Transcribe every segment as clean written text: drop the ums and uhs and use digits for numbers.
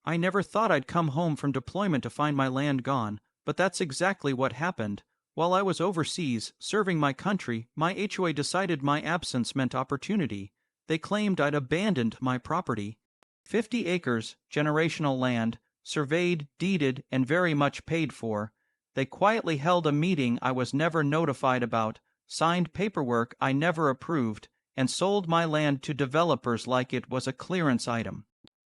I never thought I'd come home from deployment to find my land gone, but that's exactly what happened. While I was overseas, serving my country, my HOA decided my absence meant opportunity. They claimed I'd abandoned my property. 50 acres, generational land, surveyed, deeded, and very much paid for. They quietly held a meeting I was never notified about, signed paperwork I never approved, and sold my land to developers like it was a clearance item.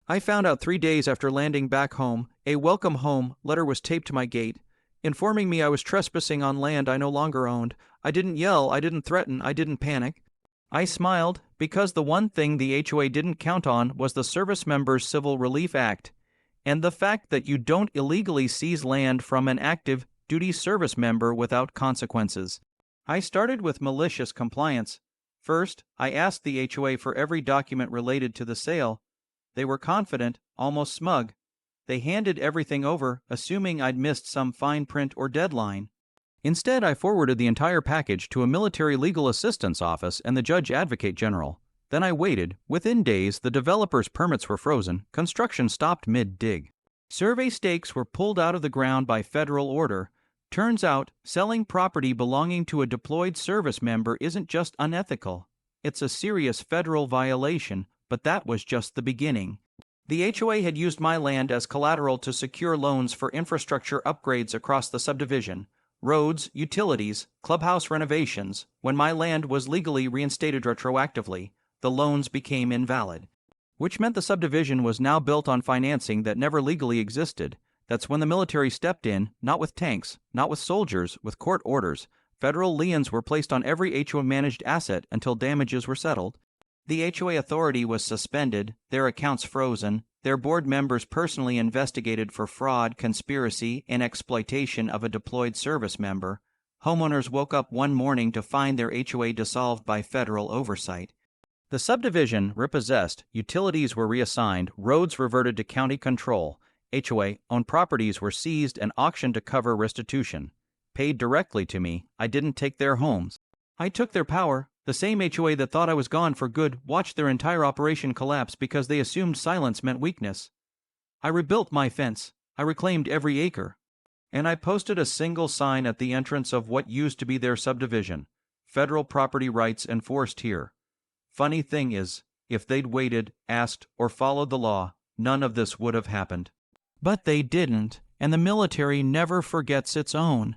I found out 3 days after landing back home. A welcome home letter was taped to my gate, informing me I was trespassing on land I no longer owned. I didn't yell, I didn't threaten, I didn't panic. I smiled, because the one thing the HOA didn't count on was the Service Members Civil Relief Act, and the fact that you don't illegally seize land from an active duty service member without consequences. I started with malicious compliance. First, I asked the HOA for every document related to the sale. They were confident, almost smug. They handed everything over, assuming I'd missed some fine print or deadline. Instead, I forwarded the entire package to a military legal assistance office and the Judge Advocate General. Then I waited. Within days, the developer's permits were frozen. Construction stopped mid-dig. Survey stakes were pulled out of the ground by federal order. Turns out, selling property belonging to a deployed service member isn't just unethical. It's a serious federal violation, but that was just the beginning. The HOA had used my land as collateral to secure loans for infrastructure upgrades across the subdivision. Roads, utilities, clubhouse renovations. When my land was legally reinstated retroactively, the loans became invalid, which meant the subdivision was now built on financing that never legally existed. That's when the military stepped in, not with tanks, not with soldiers, with court orders. Federal liens were placed on every HOA-managed asset until damages were settled. The HOA authority was suspended, their accounts frozen, their board members personally investigated for fraud, conspiracy, and exploitation of a deployed service member. Homeowners woke up one morning to find their HOA dissolved by federal oversight. The subdivision repossessed, utilities were reassigned, roads reverted to county control. HOA-owned properties were seized and auctioned to cover restitution. Paid directly to me, I didn't take their homes. I took their power. The same HOA that thought I was gone for good watched their entire operation collapse because they assumed silence meant weakness. I rebuilt my fence. I reclaimed every acre. And I posted a single sign at the entrance of what used to be their subdivision. Federal property rights enforced here. Funny thing is, if they'd waited, asked, or followed the law, none of this would have happened. But they didn't, and the military never forgets its own.